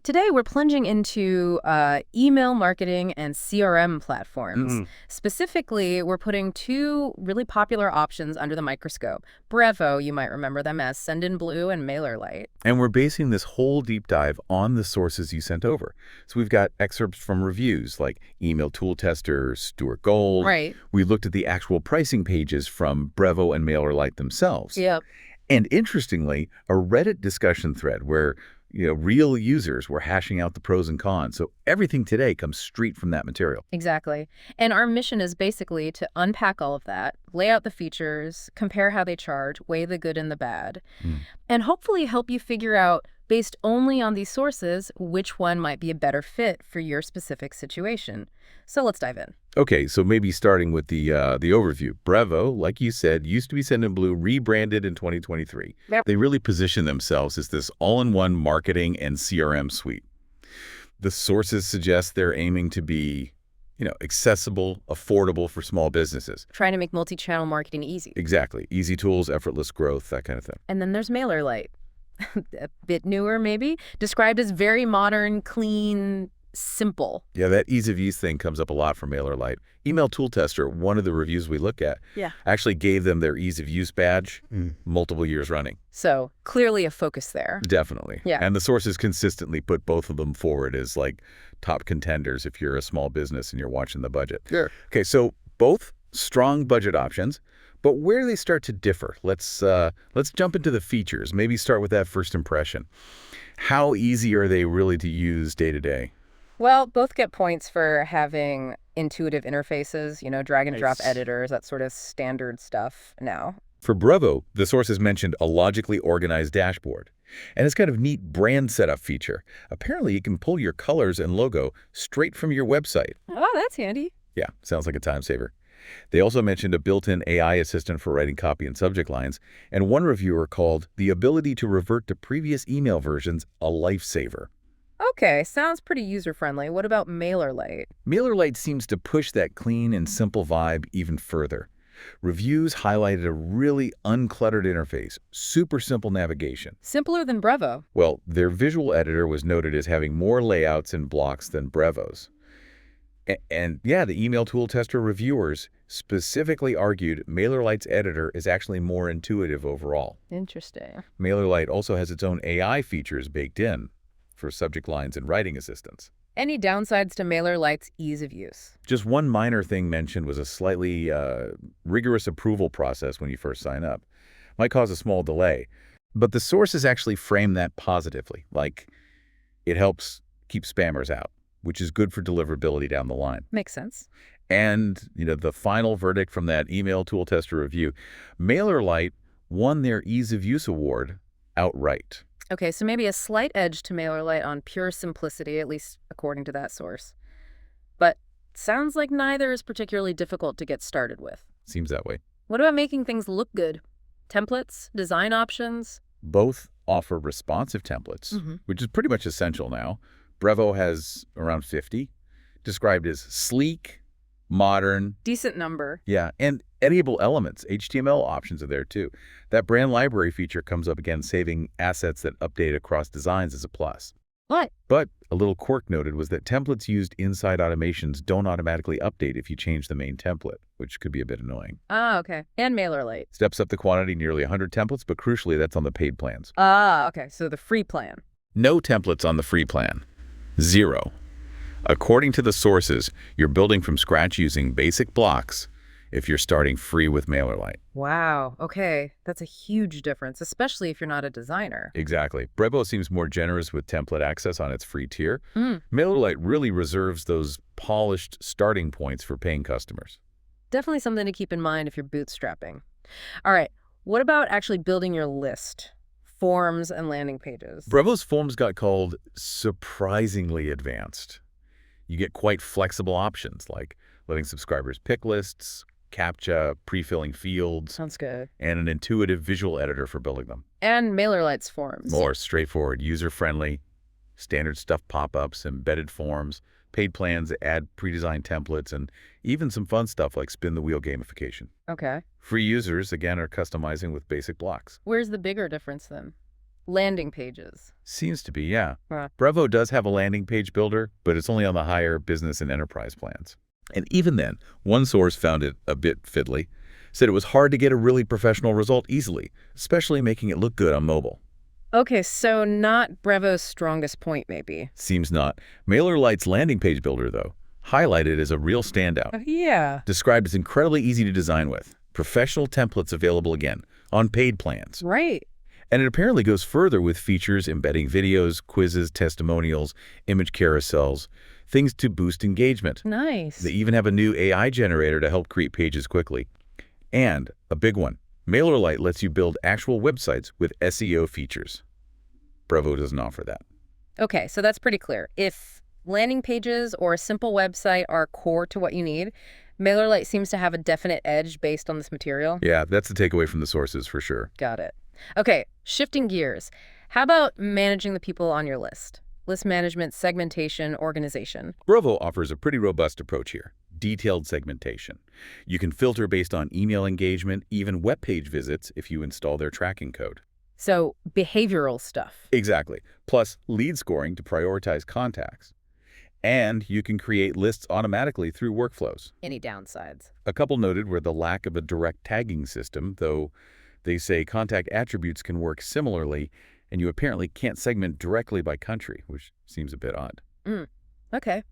Today, we're plunging into email marketing and CRM platforms. Specifically, we're putting two really popular options under the microscope. Brevo, you might remember them as Sendinblue and MailerLite. And we're basing this whole deep dive on the sources you sent over. So we've got excerpts from reviews like Email Tool Tester, Stuart Gold. Right. We looked at the actual pricing pages from Brevo and MailerLite themselves. Yep. And interestingly, a Reddit discussion thread where real users were hashing out the pros and cons. So everything today comes straight from that material. Exactly. And our mission is basically to unpack all of that, lay out the features, compare how they charge, weigh the good and the bad, and hopefully help you figure out, based only on these sources, which one might be a better fit for your specific situation. So let's dive in. Okay, so maybe starting with the overview. Brevo, like you said, used to be Sendinblue, rebranded in 2023. Yep. They really position themselves as this all-in-one marketing and CRM suite. The sources suggest they're aiming to be, accessible, affordable for small businesses. Trying to make multi-channel marketing easy. Exactly. Easy tools, effortless growth, that kind of thing. And then there's MailerLite. A bit newer, maybe. Described as very modern, clean, simple. Yeah, that ease of use thing comes up a lot from MailerLite. Email Tool Tester, one of the reviews we look at, actually gave them their ease of use badge multiple years running. So clearly a focus there. Definitely. Yeah. And the sources consistently put both of them forward as like top contenders if you're a small business and you're watching the budget. Sure. Okay, so both strong budget options, but where do they start to differ? Let's jump into the features. Maybe start with that first impression. How easy are they really to use day to day? Well, both get points for having intuitive interfaces, drag and drop editors, that sort of standard stuff now. For Brevo, the sources mentioned a logically organized dashboard. And it's kind of neat brand setup feature. Apparently, you can pull your colors and logo straight from your website. Oh, that's handy. Yeah, sounds like a time saver. They also mentioned a built-in AI assistant for writing copy and subject lines, and one reviewer called the ability to revert to previous email versions a lifesaver. Okay, sounds pretty user-friendly. What about MailerLite? MailerLite seems to push that clean and simple vibe even further. Reviews highlighted a really uncluttered interface, super simple navigation. Simpler than Brevo. Well, their visual editor was noted as having more layouts and blocks than Brevo's. And yeah, the Email Tool Tester reviewers specifically argued MailerLite's editor is actually more intuitive overall. Interesting. MailerLite also has its own AI features baked in for subject lines and writing assistance. Any downsides to MailerLite's ease of use? Just one minor thing mentioned was a slightly rigorous approval process when you first sign up. Might cause a small delay, but the sources actually frame that positively, like it helps keep spammers out, which is good for deliverability down the line. Makes sense. And, the final verdict from that Email Tool Tester review, MailerLite won their Ease of Use award outright. Okay, so maybe a slight edge to MailerLite on pure simplicity, at least according to that source. But sounds like neither is particularly difficult to get started with. Seems that way. What about making things look good? Templates? Design options? Both offer responsive templates, which is pretty much essential now. Brevo has around 50, described as sleek, modern. Decent number. Yeah, and editable elements. HTML options are there too. That brand library feature comes up again, saving assets that update across designs as a plus. What? But a little quirk noted was that templates used inside automations don't automatically update if you change the main template, which could be a bit annoying. Ah, okay. And MailerLite. Steps up the quantity nearly 100 templates, but crucially, that's on the paid plans. Ah, okay. So the free plan. No templates on the free plan. 0. According to the sources, you're building from scratch using basic blocks if you're starting free with MailerLite. Wow. Okay. That's a huge difference, especially if you're not a designer. Exactly. Brevo seems more generous with template access on its free tier. MailerLite really reserves those polished starting points for paying customers. Definitely something to keep in mind if you're bootstrapping. All right. What about actually building your list? Forms and landing pages. Brevo's forms got called surprisingly advanced. You get quite flexible options like letting subscribers pick lists, CAPTCHA, pre-filling fields. Sounds good. And an intuitive visual editor for building them. And MailerLite's forms. More straightforward, user-friendly, standard stuff pop-ups, embedded forms, paid plans add pre-designed templates, and even some fun stuff like spin-the-wheel gamification. Okay. Free users, again, are customizing with basic blocks. Where's the bigger difference then? Landing pages. Seems to be, yeah. Huh. Brevo does have a landing page builder, but it's only on the higher business and enterprise plans. And even then, one source found it a bit fiddly, said it was hard to get a really professional result easily, especially making it look good on mobile. Okay, so not Brevo's strongest point, maybe. Seems not. MailerLite's landing page builder, though, highlighted as a real standout. Yeah. Described as incredibly easy to design with. Professional templates available again, on paid plans. Right. And it apparently goes further with features embedding videos, quizzes, testimonials, image carousels, things to boost engagement. Nice. They even have a new AI generator to help create pages quickly. And a big one, MailerLite lets you build actual websites with SEO features. Brevo doesn't offer that. Okay, so that's pretty clear. If landing pages or a simple website are core to what you need, MailerLite seems to have a definite edge based on this material. Yeah, that's the takeaway from the sources for sure. Got it. Okay, shifting gears. How about managing the people on your list? List management, segmentation, organization. Brevo offers a pretty robust approach here. Detailed segmentation. You can filter based on email engagement, even web page visits if you install their tracking code. So, behavioral stuff. Exactly. Plus, lead scoring to prioritize contacts. And you can create lists automatically through workflows. Any downsides? A couple noted were the lack of a direct tagging system, though they say contact attributes can work similarly, and you apparently can't segment directly by country, which seems a bit odd. Okay.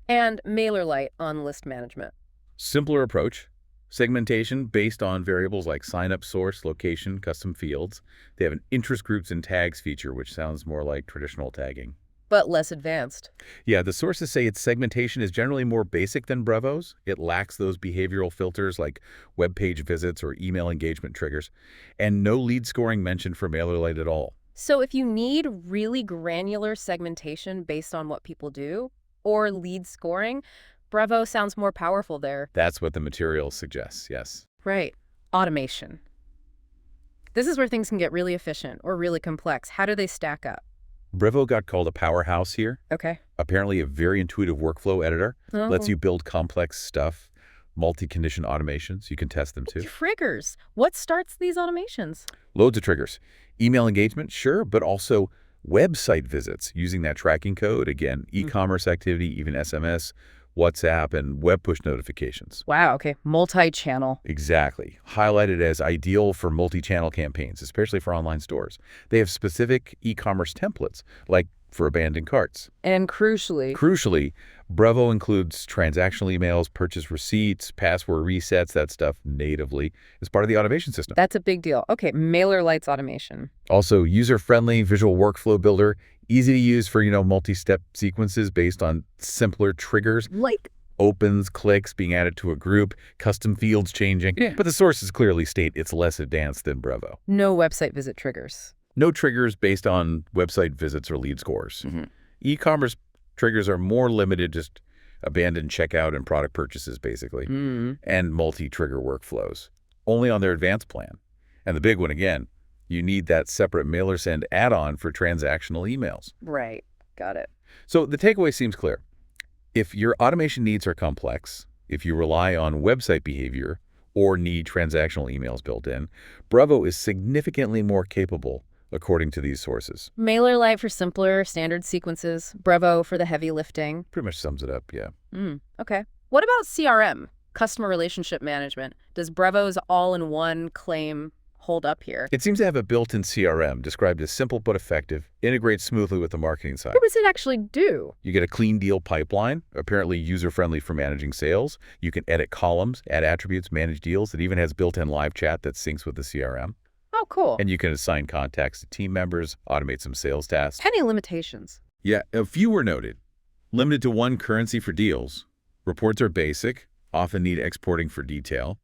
And MailerLite on list management. Simpler approach. Segmentation based on variables like sign-up source, location, custom fields. They have an interest groups and tags feature, which sounds more like traditional tagging. But less advanced. Yeah, the sources say its segmentation is generally more basic than Brevo's. It lacks those behavioral filters like web page visits or email engagement triggers, and no lead scoring mentioned for MailerLite at all. So if you need really granular segmentation based on what people do, or lead scoring, Brevo sounds more powerful there. That's what the material suggests, yes. Right. Automation. This is where things can get really efficient or really complex. How do they stack up? Brevo got called a powerhouse here. Okay. Apparently a very intuitive workflow editor. Oh. Lets you build complex stuff, multi-condition automations. You can test them too. Triggers. What starts these automations? Loads of triggers. Email engagement, sure, but also website visits using that tracking code. Again, e-commerce activity, even SMS, WhatsApp, and web push notifications. Wow, okay. Multi-channel. Exactly. Highlighted as ideal for multi-channel campaigns, especially for online stores. They have specific e-commerce templates, like for abandoned carts. And crucially, Brevo includes transactional emails, purchase receipts, password resets, that stuff natively as part of the automation system. that's a big deal. Okay, MailerLite's automation. Also, user-friendly visual workflow builder, easy to use for, multi-step sequences based on simpler triggers. Like, Opens, clicks, being added to a group, custom fields changing. Yeah. But the sources clearly state it's less advanced than Brevo. no website visit triggers. No triggers based on website visits or lead scores. E-commerce triggers are more limited, just abandoned checkout and product purchases, basically, and multi-trigger workflows, only on their advanced plan. And the big one, again, you need that separate MailerSend add-on for transactional emails. Right. Got it. So the takeaway seems clear. If your automation needs are complex, if you rely on website behavior or need transactional emails built in, Brevo is significantly more capable according to these sources. MailerLite for simpler, standard sequences. Brevo for the heavy lifting. Pretty much sums it up, yeah. Okay. What about CRM, customer relationship management? Does Brevo's all-in-one claim hold up here? It seems to have a built-in CRM described as simple but effective, integrates smoothly with the marketing side. What does it actually do? You get a clean deal pipeline, apparently user-friendly for managing sales. You can edit columns, add attributes, manage deals. It even has built-in live chat that syncs with the CRM. Oh, cool. And you can assign contacts to team members, automate some sales tasks. Any limitations? Yeah, a few were noted. Limited to one currency for deals. Reports are basic, often need exporting for detail.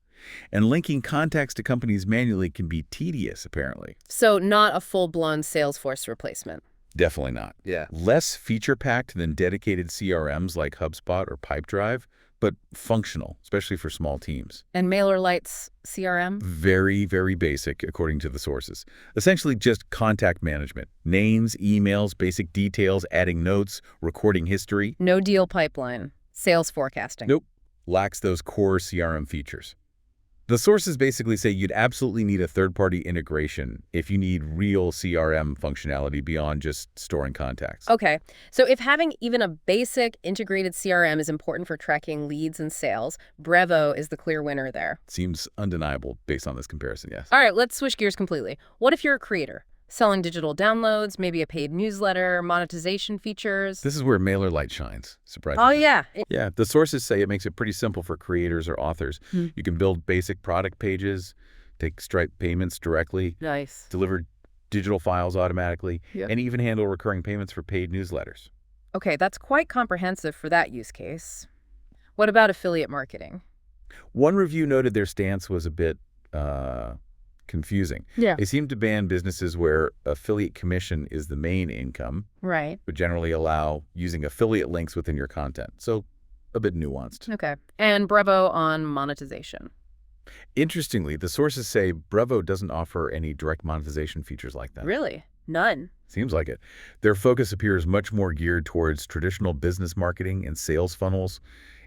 And linking contacts to companies manually can be tedious, apparently. So not a full-blown Salesforce replacement. Definitely not. Yeah. Less feature-packed than dedicated CRMs like HubSpot or Pipedrive, but functional, especially for small teams. And MailerLite's CRM? Very, very basic, according to the sources. Essentially just contact management. Names, emails, basic details, adding notes, recording history. No deal pipeline. Sales forecasting. Nope. Lacks those core CRM features. The sources basically say you'd absolutely need a third-party integration if you need real CRM functionality beyond just storing contacts. Okay, so if having even a basic integrated CRM is important for tracking leads and sales, Brevo is the clear winner there. Seems undeniable based on this comparison, yes. All right, let's switch gears completely. What if you're a creator? Selling digital downloads, maybe a paid newsletter, monetization features. This is where MailerLite shines, surprisingly. Oh, yeah. Yeah, the sources say it makes it pretty simple for creators or authors. You can build basic product pages, take Stripe payments directly, Nice. deliver digital files automatically, Yep. and even handle recurring payments for paid newsletters. Okay, that's quite comprehensive for that use case. What about affiliate marketing? One review noted their stance was a bit confusing. Yeah. They seem to ban businesses where affiliate commission is the main income, Right. but generally allow using affiliate links within your content. So a bit nuanced. Okay. And Brevo on monetization. Interestingly, the sources say Brevo doesn't offer any direct monetization features like that. Really? None. Seems like it. Their focus appears much more geared towards traditional business marketing and sales funnels,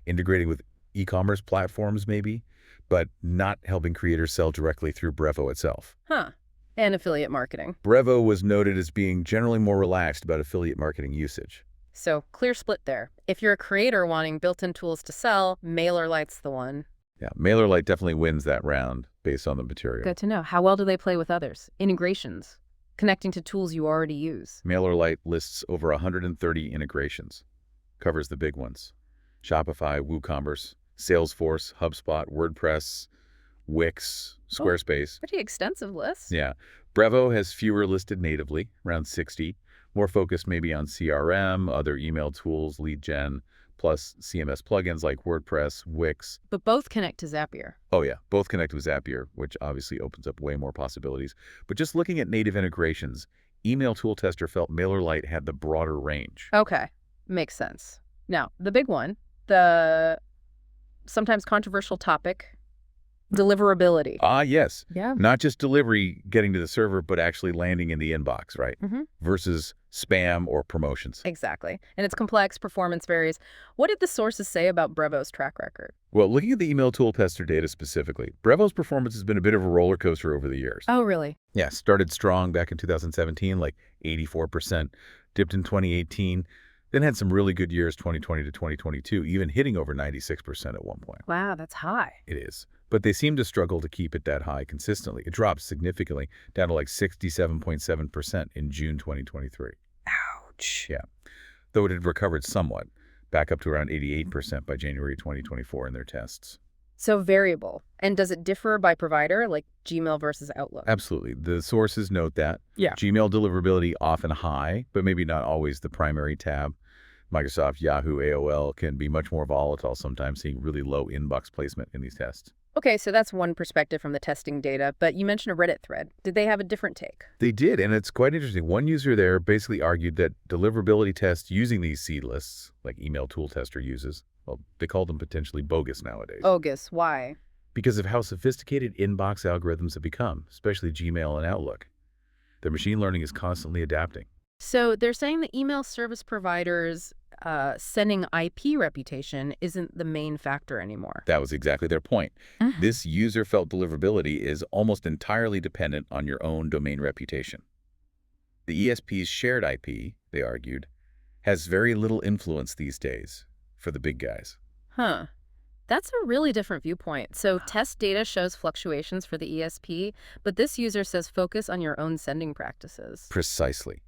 integrating with e-commerce platforms maybe, but not helping creators sell directly through Brevo itself. Huh. And affiliate marketing. Brevo was noted as being generally more relaxed about affiliate marketing usage. So clear split there. If you're a creator wanting built-in tools to sell, MailerLite's the one. Yeah, MailerLite definitely wins that round based on the material. Good to know. How well do they play with others? Integrations. Connecting to tools you already use. MailerLite lists over 130 integrations. Covers the big ones. Shopify, WooCommerce, Salesforce, HubSpot, WordPress, Wix, Squarespace. Pretty extensive list. Yeah. Brevo has fewer listed natively, around 60, more focused maybe on CRM, other email tools, lead gen, plus CMS plugins like WordPress, Wix. But both connect to Zapier. Oh yeah, both connect with Zapier, which obviously opens up way more possibilities. But just looking at native integrations, Email Tool Tester felt MailerLite had the broader range. Okay. Makes sense. Now, the big one, the sometimes controversial topic, deliverability. Ah, yes. Yeah. Not just delivery getting to the server, but actually landing in the inbox, right? Versus spam or promotions. Exactly. And it's complex, performance varies. What did the sources say about Brevo's track record? Well, looking at the Email Tool Tester data specifically, Brevo's performance has been a bit of a roller coaster over the years. Oh, really? Yeah, started strong back in 2017, like 84%, dipped in 2018, then had some really good years 2020 to 2022, even hitting over 96% at one point. Wow, that's high. It is. But they seem to struggle to keep it that high consistently. It dropped significantly, down to like 67.7% in June 2023. Ouch. Yeah. Though it had recovered somewhat, back up to around 88% by January 2024 in their tests. So variable. And does it differ by provider, like Gmail versus Outlook? Absolutely. The sources note that. Yeah. Gmail deliverability often high, but maybe not always the primary tab. Microsoft, Yahoo, AOL can be much more volatile, sometimes seeing really low inbox placement in these tests. Okay, so that's one perspective from the testing data, but you mentioned a Reddit thread. Did they have a different take? They did, and it's quite interesting. One user there basically argued that deliverability tests using these seed lists, like Email Tool Tester uses, well, they call them potentially bogus nowadays. Bogus. Why? Because of how sophisticated inbox algorithms have become, especially Gmail and Outlook. Their machine learning is constantly adapting. So they're saying the email service providers sending IP reputation isn't the main factor anymore. That was exactly their point. This user-felt deliverability is almost entirely dependent on your own domain reputation. The ESP's shared IP, they argued, has very little influence these days for the big guys. Huh. That's a really different viewpoint. So test data shows fluctuations for the ESP, but this user says focus on your own sending practices. Precisely.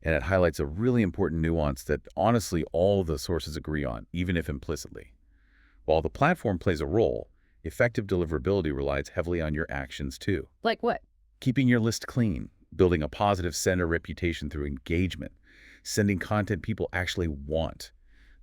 And it highlights a really important nuance that honestly all the sources agree on, even if implicitly. While the platform plays a role, effective deliverability relies heavily on your actions too. Like what? Keeping your list clean, building a positive sender reputation through engagement, sending content people actually want.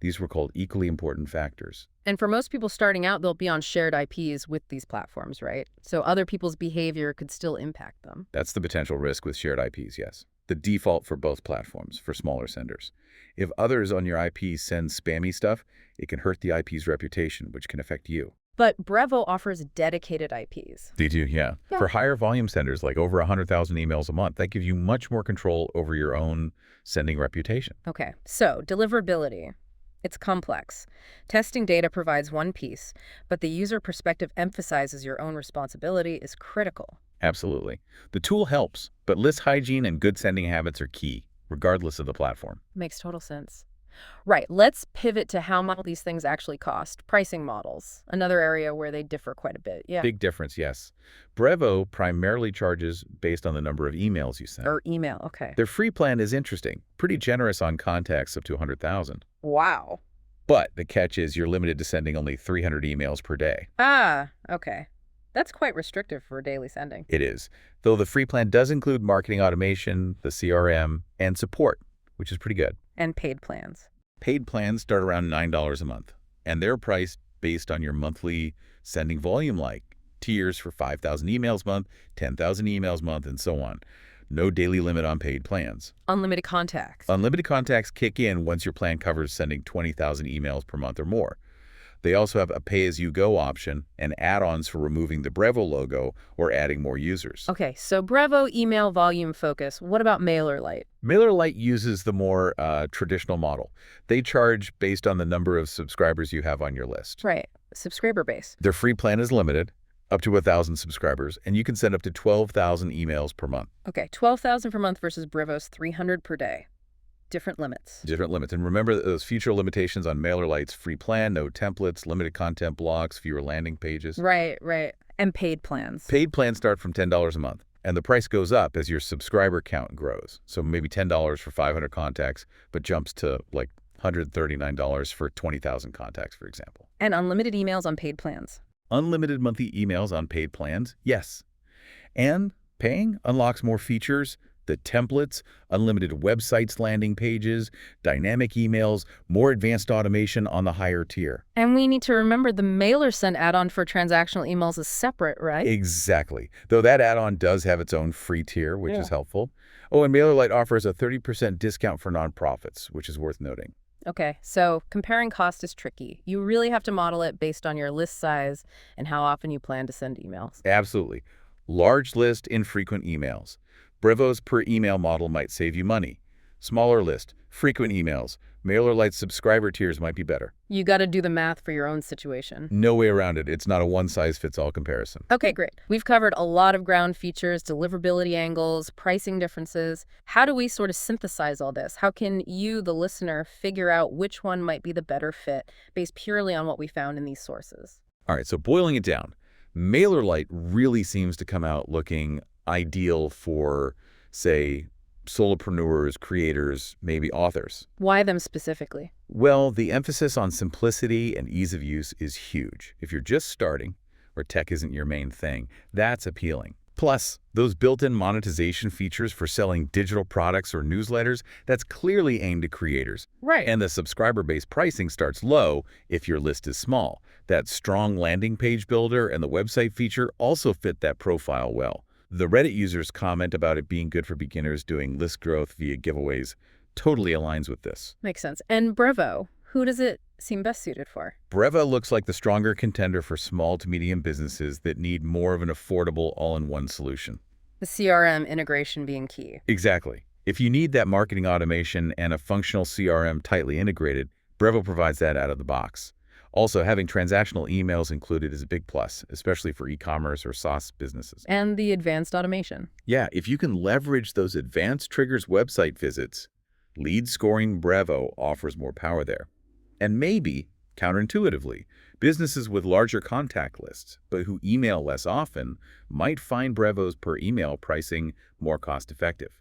These were called equally important factors. And for most people starting out, they'll be on shared IPs with these platforms, right? So other people's behavior could still impact them. That's the potential risk with shared IPs, yes. The default for both platforms, for smaller senders. If others on your IP send spammy stuff, it can hurt the IP's reputation, which can affect you. But Brevo offers dedicated IPs. They do, yeah. For higher volume senders, like over 100,000 emails a month, that gives you much more control over your own sending reputation. Okay, so deliverability. It's complex. Testing data provides one piece, but the user perspective emphasizes your own responsibility is critical. Absolutely. The tool helps, but list hygiene and good sending habits are key, regardless of the platform. Makes total sense. Right, let's pivot to how much these things actually cost. Pricing models, another area where they differ quite a bit. Yeah. Big difference, yes. Brevo primarily charges based on the number of emails you send. Or email, okay. Their free plan is interesting, pretty generous on contacts up to 100,000. Wow. But the catch is you're limited to sending only 300 emails per day. Ah, okay. That's quite restrictive for daily sending. It is, though the free plan does include marketing automation, the CRM, and support, which is pretty good. And paid plans. Paid plans start around $9 a month, and they're priced based on your monthly sending volume, like tiers for 5,000 emails a month, 10,000 emails a month, and so on. No daily limit on paid plans. Unlimited contacts. Unlimited contacts kick in once your plan covers sending 20,000 emails per month or more. They also have a pay-as-you-go option and add-ons for removing the Brevo logo or adding more users. Okay, so Brevo email volume focus. What about MailerLite? MailerLite uses the more traditional model. They charge based on the number of subscribers you have on your list. Right, subscriber base. Their free plan is limited, up to 1,000 subscribers, and you can send up to 12,000 emails per month. Okay, 12,000 per month versus Brevo's 300 per day. Different limits. Different limits. And remember those future limitations on MailerLite's free plan: no templates, limited content blocks, fewer landing pages. Right, right. And paid plans. Paid plans start from $10 a month, and the price goes up as your subscriber count grows. So maybe $10 for 500 contacts, but jumps to like $139 for 20,000 contacts, for example. And unlimited emails on paid plans. Unlimited monthly emails on paid plans, yes. And paying unlocks more features, the templates, unlimited websites, landing pages, dynamic emails, more advanced automation on the higher tier. And we need to remember the MailerSend add-on for transactional emails is separate, right? Exactly. Though that add-on does have its own free tier, which is helpful. Oh, and MailerLite offers a 30% discount for nonprofits, which is worth noting. Okay, so comparing cost is tricky. You really have to model it based on your list size and how often you plan to send emails. Absolutely. Large list, infrequent emails. Brevo's per email model might save you money. Smaller list, frequent emails. MailerLite subscriber tiers might be better. You got to do the math for your own situation. No way around it. It's not a one-size-fits-all comparison. Okay, great. We've covered a lot of ground features, deliverability angles, pricing differences. How do we sort of synthesize all this? How can you, the listener, figure out which one might be the better fit based purely on what we found in these sources? All right, so boiling it down, MailerLite really seems to come out looking ideal for, say, solopreneurs, creators, maybe authors. Why them specifically? Well, the emphasis on simplicity and ease of use is huge. If you're just starting, or tech isn't your main thing, that's appealing. Plus, those built-in monetization features for selling digital products or newsletters, that's clearly aimed at creators. Right. And the subscriber-based pricing starts low if your list is small. That strong landing page builder and the website feature also fit that profile well. The Reddit users' comment about it being good for beginners doing list growth via giveaways totally aligns with this. Makes sense. And Brevo, who does it seem best suited for? Brevo looks like the stronger contender for small to medium businesses that need more of an affordable all-in-one solution. The CRM integration being key. Exactly. If you need that marketing automation and a functional CRM tightly integrated, Brevo provides that out of the box. Also, having transactional emails included is a big plus, especially for e-commerce or SaaS businesses. And the advanced automation. Yeah, if you can leverage those advanced triggers website visits, lead scoring Brevo offers more power there. And maybe, counterintuitively, businesses with larger contact lists, but who email less often, might find Brevo's per email pricing more cost-effective.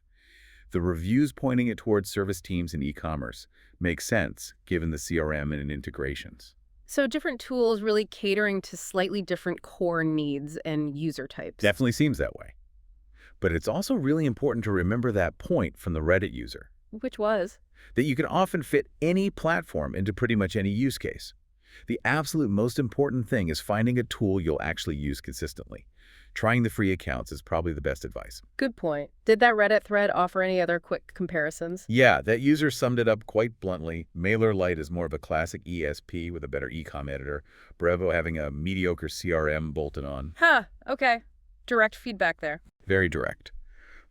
The reviews pointing it towards service teams in e-commerce make sense given the CRM and integrations. So different tools really catering to slightly different core needs and user types. Definitely seems that way. But it's also really important to remember that point from the Reddit user. Which was? That you can often fit any platform into pretty much any use case. The absolute most important thing is finding a tool you'll actually use consistently. Trying the free accounts is probably the best advice. Good point. Did that Reddit thread offer any other quick comparisons? Yeah, that user summed it up quite bluntly. MailerLite is more of a classic ESP with a better e-com editor. Brevo having a mediocre CRM bolted on. Huh, okay. Direct feedback there. Very direct.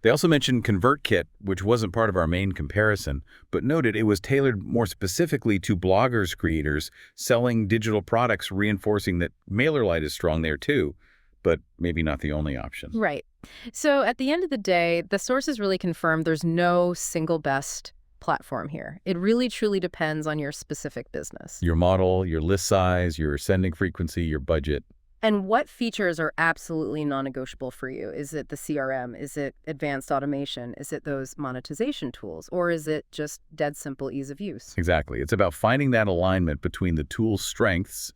They also mentioned ConvertKit, which wasn't part of our main comparison, but noted it was tailored more specifically to bloggers, creators, selling digital products, reinforcing that MailerLite is strong there too, but maybe not the only option. Right. So at the end of the day, the sources really confirmed there's no single best platform here. It really truly depends on your specific business. Your model, your list size, your sending frequency, your budget. And what features are absolutely non-negotiable for you? Is it the CRM? Is it advanced automation? Is it those monetization tools? Or is it just dead simple ease of use? Exactly. It's about finding that alignment between the tool's strengths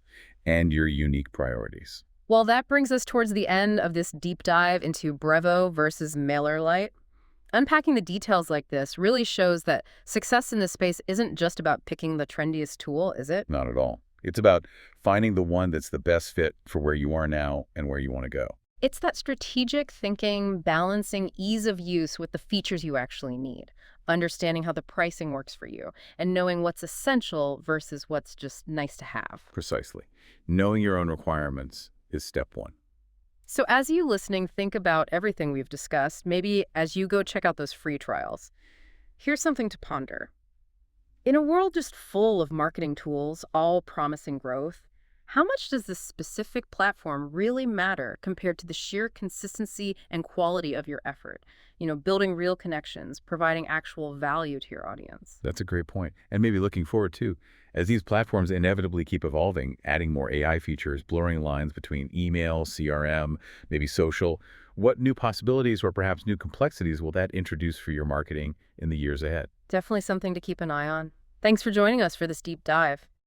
and your unique priorities. Well, that brings us towards the end of this deep dive into Brevo versus MailerLite. Unpacking the details like this really shows that success in this space isn't just about picking the trendiest tool, is it? Not at all. It's about finding the one that's the best fit for where you are now and where you want to go. It's that strategic thinking, balancing ease of use with the features you actually need, understanding how the pricing works for you, and knowing what's essential versus what's just nice to have. Precisely. Knowing your own requirements is step one. So as you listening, think about everything we've discussed, maybe as you go check out those free trials. Here's something to ponder. In a world just full of marketing tools, all promising growth, how much does this specific platform really matter compared to the sheer consistency and quality of your effort? Building real connections, providing actual value to your audience. That's a great point. And maybe looking forward too, as these platforms inevitably keep evolving, adding more AI features, blurring lines between email, CRM, maybe social, what new possibilities or perhaps new complexities will that introduce for your marketing in the years ahead? Definitely something to keep an eye on. Thanks for joining us for this deep dive.